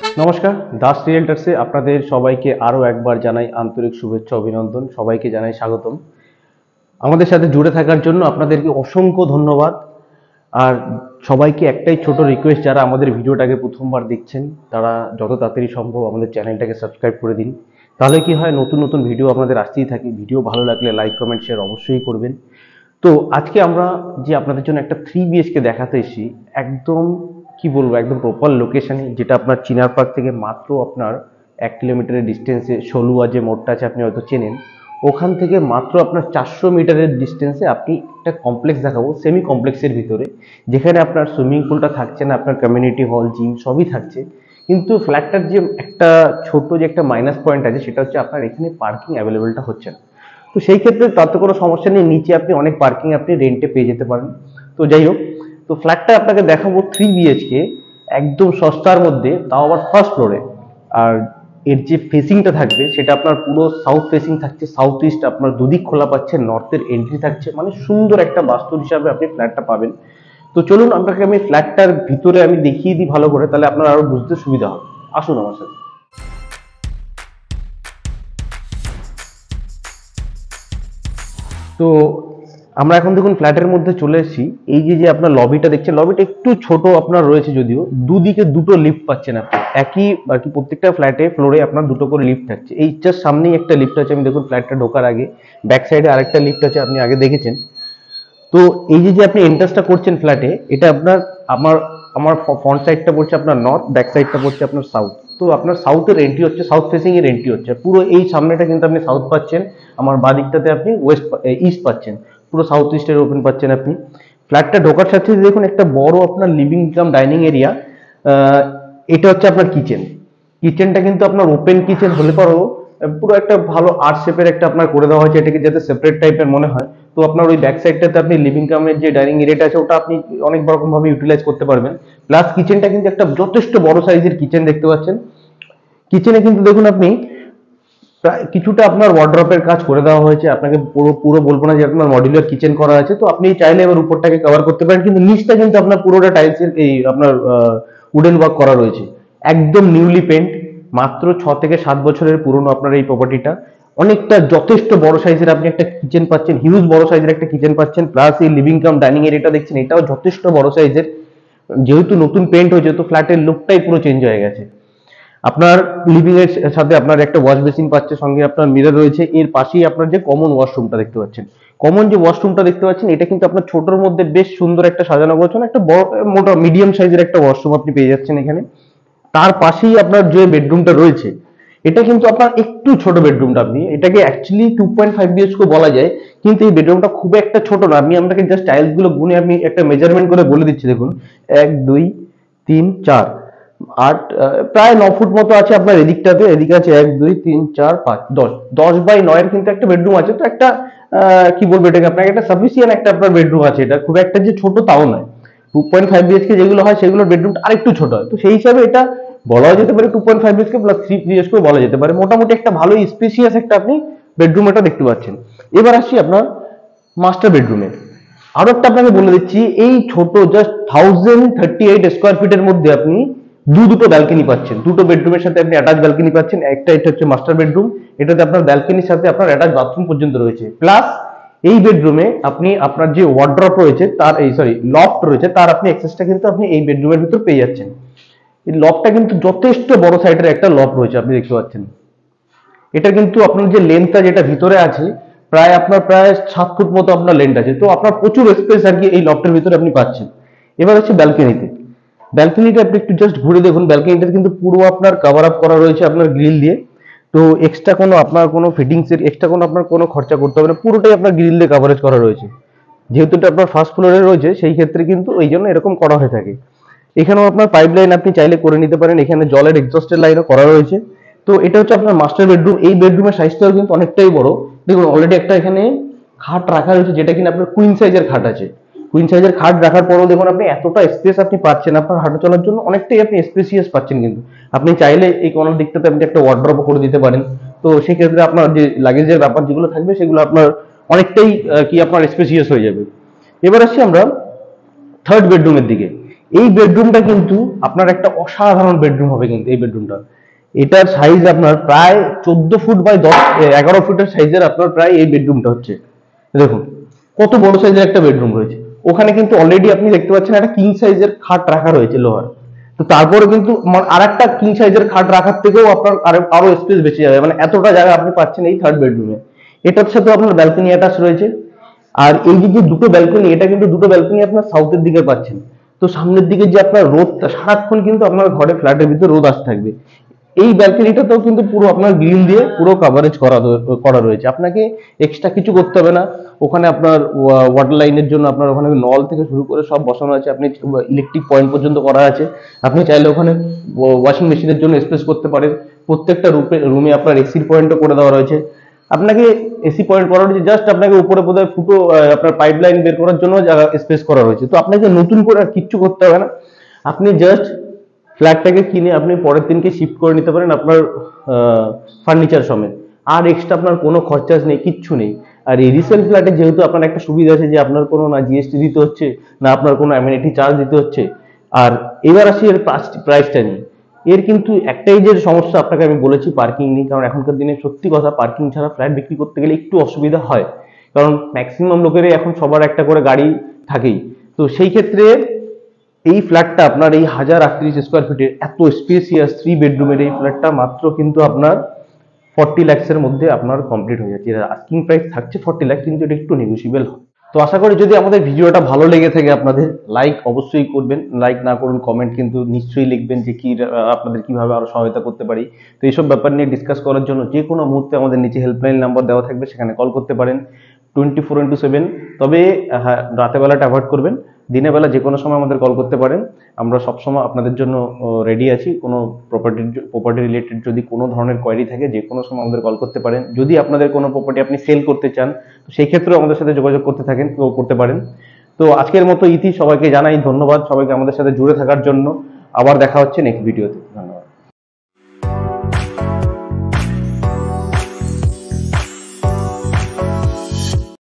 নমস্কার, দাস রিয়েলটার্সে আপনাদের সবাইকে আরও একবার জানাই আন্তরিক শুভেচ্ছা অভিনন্দন। সবাইকে জানাই স্বাগতম। আমাদের সাথে জুড়ে থাকার জন্য আপনাদেরকে অসংখ্য ধন্যবাদ। আর সবাইকে একটাই ছোট রিকোয়েস্ট, যারা আমাদের ভিডিওটাকে প্রথমবার দেখছেন তারা যত তাড়াতাড়ি সম্ভব আমাদের চ্যানেলটাকে সাবস্ক্রাইব করে দিন। তাহলে কি হয়, নতুন নতুন ভিডিও আপনাদের আসতেই থাকে। ভিডিও ভালো লাগলে লাইক কমেন্ট শেয়ার অবশ্যই করবেন। তো আজকে আমরা যে আপনাদের জন্য একটা 3 BHK দেখাতে এসেছি, একদম কি বলবো, একদম প্রপার লোকেশনে, যেটা আপনার চিনার পার্ক থেকে মাত্র আপনার 1 কিলোমিটারের ডিস্টেন্সে সলুয়া যে মোড়টা আছে আপনি হয়তো চেনেন, ওখান থেকে মাত্র আপনার 400 মিটারের ডিস্টেন্সে আপনি একটা কমপ্লেক্স দেখাবো, সেমি কমপ্লেক্সের ভিতরে, যেখানে আপনার সুইমিং পুলটা থাকছে না, আপনার কমিউনিটি হল জিম সবই থাকছে। কিন্তু ফ্ল্যাটটার যে একটা ছোট যে একটা মাইনাস পয়েন্ট আছে, সেটা হচ্ছে আপনার এখানে পার্কিং অ্যাভেলেবেলটা হচ্ছে না। তো সেই ক্ষেত্রে তাতে কোনো সমস্যা নেই, নিচে আপনি অনেক পার্কিং আপনি রেন্টে পেয়ে যেতে পারেন। তো যাই হোক, তো ফ্ল্যাটটা আপনাকে দেখাবো 3 BHK, একদম সস্তার মধ্যে, তাও আবার ফার্স্ট ফ্লোরে। আর এর যে ফেসিংটা থাকবে সেটা আপনার পুরো সাউথ ফেসিং থাকছে, সাউথ ইস্ট আপনার দুদিক খোলা পাচ্ছেন, নর্থের এন্ট্রি থাকছে, মানে সুন্দর একটা বাস্তু হিসাবে আপনি ফ্ল্যাটটা পাবেন। তো চলুন আপনাকে আমি ফ্ল্যাটটার ভিতরে আমি দেখিয়ে দিই ভালো করে, তাহলে আপনার আরো বুঝতে সুবিধা হবে। আসুন আমার সাথে। তো আমরা এখন দেখুন ফ্ল্যাটের মধ্যে চলে এসেছি। এই যে যে আপনার লবিটা দেখছেন, লবিটা একটু ছোট আপনার রয়েছে, যদিও দুদিকে দুটো লিফট পাচ্ছেন আপনি। একই আর কি, প্রত্যেকটা ফ্ল্যাটে ফ্লোরে আপনার দুটো করে লিফট থাকছে। এই জাস্ট সামনেই একটা লিফট আছে, আমি দেখুন ফ্ল্যাটটা ঢোকার আগে ব্যাক সাইডে আরেকটা লিফট আছে, আপনি আগে দেখেছেন। তো এই যে যে আপনি এন্ট্রান্সটা করছেন ফ্ল্যাটে, এটা আপনার আমার আমার ফ্রন্ট সাইডটা পড়ছে আপনার নর্থ, ব্যাক সাইডটা পড়ছে আপনার সাউথ। তো আপনার সাউথের এন্ট্রি হচ্ছে, সাউথ ফেসিং এর এন্ট্রি হচ্ছে পুরো এই সামনেটা, কিন্তু আপনি সাউথ পাচ্ছেন। আমার বাঁ দিকটাতে আপনি ইস্ট পাচ্ছেন, পুরো সাউথ ইস্টের ওপেন পাচ্ছেন আপনি। ফ্ল্যাটটা ঢোকার সাথে সাথে দেখুন একটা বড় আপনার লিভিং কাম ডাইনিং এরিয়া। এটা হচ্ছে আপনার কিচেন। কিচেনটা কিন্তু আপনার ওপেন কিচেন হলে পরেও পুরো একটা ভালো আর্ট শেপের একটা আপনার করে দেওয়া হয়েছে, এটাকে যাতে সেপারেট টাইপের মনে হয়। তো আপনার ওই ব্যাক সাইডটাতে আপনি লিভিং কামের যে ডাইনিং এরিয়াটা আছে ওটা আপনি অনেক রকম ভাবে ইউটিলাইজ করতে পারবেন। প্লাস কিচেনটা কিন্তু একটা যথেষ্ট বড় সাইজের কিচেন দেখতে পাচ্ছেন। কিচেনে কিন্তু দেখুন আপনি প্রায় কিছুটা আপনার ওয়ার্ড্রপের কাজ করে দেওয়া হয়েছে। আপনাকে পুরো পুরো বলবো না যে আপনার মডিউলার কিচেন করা আছে, তো আপনি চাইলে এবার উপরটাকে কভার করতে পারেন, কিন্তু নিচটা কিন্তু আপনার পুরোটা টাইলসের এই আপনার উডেন ওয়ার্ক করা রয়েছে। একদম নিউলি পেন্ট, মাত্র 6 থেকে 7 বছরের পুরনো আপনার এই প্রপার্টিটা। অনেকটা যথেষ্ট বড় সাইজের আপনি একটা কিচেন পাচ্ছেন, হিউজ বড় সাইজের একটা কিচেন পাচ্ছেন। প্লাস এই লিভিং কাম ডাইনিং এরিয়াটা দেখছেন, এটাও যথেষ্ট বড় সাইজের। যেহেতু নতুন পেন্ট হয়েছে, তো ফ্ল্যাটের লুকটাই পুরো চেঞ্জ হয়ে গেছে। আপনার লিভিং এর সাথে আপনার একটা ওয়াশ বেসিন পাচ্ছে, সঙ্গে আপনার মিরর রয়েছে। এর পাশেই আপনার যে কমন ওয়াশরুমটা দেখতে পাচ্ছেন, কমন যে ওয়াশরুমটা দেখতে পাচ্ছেন, এটা কিন্তু আপনার ছোটর মধ্যে বেশ সুন্দর একটা সাজানো গোছানো একটা বড় মোটা মিডিয়াম সাইজের একটা ওয়াশরুম আপনি পেয়ে যাচ্ছেন এখানে। তার পাশেই আপনার যে বেডরুমটা রয়েছে, এটা কিন্তু আপনার একটু ছোট বেডরুমটা, আপনি এটাকে অ্যাকচুয়ালি 2.5 BHK বলা যায়, কিন্তু এই বেডরুমটা খুব একটা ছোট না। আমি আপনাকে জাস্ট টাইলস গুলো গুনে আমি একটা মেজারমেন্ট করে বলে দিচ্ছি। দেখুন 1 2 3 4 8, প্রায় 9 ফুট মতো আছে আপনার এদিকটাতে। এদিকে আছে 1 2 3 4 5 10, 10 বাই 9 এর কিন্তু একটা বেডরুম আছে। তো একটা কি বলবো এটাকে, আপনাকে একটা সাফিসিয়েন্ট একটা আপনার বেডরুম আছে। এটা খুব একটা যে ছোট তাও নয়। 2.5 BHK যেগুলো হয় সেগুলোর বেডরুমটা আরেকটু ছোট হয়, তো সেই হিসাবে এটা বলা যেতে পারে 2.5 BHK প্লাস 3 BHK বলা যেতে পারে। মোটামুটি একটা ভালো স্পেসিয়াস একটা আপনি বেডরুম এটা দেখতে পাচ্ছেন। এবার আসছি আপনার মাস্টার বেডরুমে। আরো একটা আপনাকে বলে দিচ্ছি, এই ছোট জাস্ট 1038 স্কোয়ার ফিটের মধ্যে আপনি দুটো ব্যালকনি পাচ্ছেন। দুটো বেডরুমের সাথে আপনি অ্যাটাচ ব্যালকনি পাচ্ছেন। একটা এটা হচ্ছে মাস্টার বেডরুম, এটাতে আপনার ব্যালকনির সাথে আপনার অ্যাটাচ বাথরুম পর্যন্ত রয়েছে। প্লাস এই বেডরুমে আপনি আপনার যে ওয়ার্ড্রপ রয়েছে তার লফট রয়েছে, তার আপনি অ্যাক্সেসটা কিন্তু আপনি এই বেডরুমের ভিতর পেয়ে যাচ্ছেন। এই লফটটা কিন্তু যথেষ্ট বড় সাইডের একটা লফট রয়েছে, আপনি দেখতে পাচ্ছেন। এটা কিন্তু আপনার যে লেন্থটা যেটা ভিতরে আছে, প্রায় 7 ফুট মতো আপনার লেন্থ আছে। তো আপনার প্রচুর স্পেস আর কি এই লফটের ভিতরে আপনি পাচ্ছেন। এবার হচ্ছে ব্যালকনিতে। ব্যালকনিটা আপনি একটু জাস্ট ঘুরে দেখুন, ব্যালকনিটা কিন্তু পুরো আপনার কভার আপ করা রয়েছে আপনার গ্রিল দিয়ে। তো এক্সট্রা কোনো আপনার কোনো ফিটিংস এর এক্সট্রা কোনো আপনার কোনো খরচা করতে হবে না, পুরোটাই আপনার গ্রিল দিয়ে কভারেজ করা রয়েছে। যেহেতু এটা আপনার ফার্স্ট ফ্লোরে রয়েছে, সেই ক্ষেত্রে কিন্তু এই জন্য এরকম করা হয়ে থাকে। এখানেও আপনার পাইপ লাইন আপনি চাইলে করে নিতে পারেন, এখানে জলের এক্সস্টের লাইনও করা রয়েছে। তো এটা হচ্ছে আপনার মাস্টার বেডরুম। এই বেডরুমের সাইজটাও কিন্তু অনেকটাই বড়। দেখুন অলরেডি একটা এখানে খাট রাখা রয়েছে, যেটা কিনা আপনার কুইন সাইজের খাট আছে। কুইন সাইজের খাট রাখার পরেও দেখুন আপনি এতটা স্পেস আপনি পাচ্ছেন, আপনার হাঁটা চলার জন্য অনেকটাই আপনি স্পেসিয়াস পাচ্ছেন। কিন্তু আপনি চাইলে এই কোনার দিকটাতে আপনি একটা ওয়ার্ড্রপ করে দিতে পারেন। তো সেক্ষেত্রে আপনার যে লাগেজের ব্যাপার যেগুলো থাকবে সেগুলো আপনার অনেকটাই কি আপনার স্পেসিয়াস হয়ে যাবে। এবার আসছি আমরা থার্ড বেডরুমের দিকে। এই বেডরুমটা কিন্তু আপনার একটা অসাধারণ বেডরুম হবে কিন্তু এই বেডরুমটা। এটার সাইজ আপনার প্রায় 14 ফুট বাই 11 ফুটের সাইজের আপনার প্রায় এই বেডরুমটা হচ্ছে। দেখুন কত বড় সাইজের একটা বেডরুম রয়েছে। ওখানে কিন্তু অলরেডি আপনি দেখতে পাচ্ছেন একটা কিং সাইজের খাট রাখা রয়েছে লোহার। তো তারপরে কিন্তু আর একটা কিং সাইজের খাট রাখার থেকেও আপনার আরো স্পেস বেঁচে যাবে, মানে এতটা জায়গা আপনি পাচ্ছেন এই থার্ড বেডরুমে। এটার সাথে আপনার ব্যালকনি অ্যাটাচ রয়েছে। আর এই যে দুটো ব্যালকনি, এটা কিন্তু দুটো ব্যালকনি আপনার সাউথের দিকে পাচ্ছেন। তো সামনের দিকে যে আপনার রোদটা সারাক্ষণ কিন্তু আপনার ঘরে ফ্ল্যাটের ভিতরে রোদ আসতে থাকবে। এই ব্যালকনিটাতেও কিন্তু পুরো আপনার গ্রিল দিয়ে পুরো কাভারেজ করা রয়েছে, আপনাকে এক্সট্রা কিছু করতে হবে না। ওখানে আপনার ওয়াটার লাইনের জন্য আপনার ওখানে নল থেকে শুরু করে সব বসানো আছে, আপনি ইলেকট্রিক পয়েন্ট পর্যন্ত করা আছে। আপনি চাইলে ওখানে ওয়াশিং মেশিনের জন্য স্পেস করতে পারেন। প্রত্যেকটা রুমে আপনার এসির পয়েন্টও করে দেওয়া রয়েছে। আপনাকে এসি পয়েন্ট করা রয়েছে, জাস্ট আপনাকে উপরে বোধহয় ফুটো আপনার পাইপ লাইন বের করার জন্য জায়গা স্পেস করা রয়েছে। তো আপনাকে নতুন করে আর কিচ্ছু করতে হবে না, আপনি জাস্ট ফ্ল্যাটটাকে কিনে আপনি পরের দিনকে শিফট করে নিতে পারেন আপনার ফার্নিচার সমেত। আর এক্সট্রা আপনার কোনো খরচাস নেই, কিচ্ছু নেই। আর এই রিসেল ফ্ল্যাটে যেহেতু আপনার একটা সুবিধা আছে যে আপনার কোনো না জিএসটি দিতে হচ্ছে, না আপনার কোনো অ্যামেনিটি চার্জ দিতে হচ্ছে। আর এবার আসি এর প্রাইসটা নিয়ে। এর কিন্তু একটাই যে সমস্যা আপনাকে আমি বলেছি, পার্কিং নেই। কারণ এখনকার দিনে সত্যি কথা, পার্কিং ছাড়া ফ্ল্যাট বিক্রি করতে গেলে একটু অসুবিধা হয়, কারণ ম্যাক্সিমাম লোকেরই এখন সবার একটা করে গাড়ি থাকেই। তো সেই ক্ষেত্রে এই ফ্ল্যাটটা আপনার এই 1038 স্কোয়ার ফিটের এত স্পেসিয়াস 3 বেডরুমের এই ফ্ল্যাটটা মাত্র কিন্তু আপনার 40 লাখসের মধ্যে আপনার কমপ্লিট হয়ে যাচ্ছে। এর আস্কিং প্রাইস থাকছে 40 লাখ, কিন্তু এটা একটু নেগোসিয়েবল হয়। তো আশা করি যদি আমাদের ভিডিওটা ভালো লেগে থাকে আপনাদের, লাইক অবশ্যই করবেন, লাইক না করুন কমেন্ট কিন্তু নিশ্চয়ই লিখবেন যে কি আপনাদের কিভাবে আরো সহায়তা করতে পারি। তো এইসব ব্যাপার নিয়ে ডিসকাস করার জন্য যে কোনো মুহূর্তে আমাদের নিচে হেল্পলাইন নাম্বার দেওয়া থাকবে, সেখানে কল করতে পারেন 24x7। তবে হ্যাঁ, রাতের বেলাটা অ্যাভয়েড করবেন, দিনের বেলা যে কোনো সময় আমাদের কল করতে পারেন। আমরা সবসময় আপনাদের জন্য রেডি আছি। কোনো প্রপার্টি রিলেটেড যদি কোনো ধরনের কোয়ারি থাকে, যে কোনো সময় আমাদের কল করতে পারেন। যদি আপনাদের কোনো প্রপার্টি আপনি সেল করতে চান, তো সেই ক্ষেত্রেও আমাদের সাথে যোগাযোগ করতে পারেন। তো আজকের মতো ইতি, সবাইকে জানাই ধন্যবাদ, সবাইকে আমাদের সাথে জুড়ে থাকার জন্য। আবার দেখা হচ্ছে নেক্সট ভিডিওতে।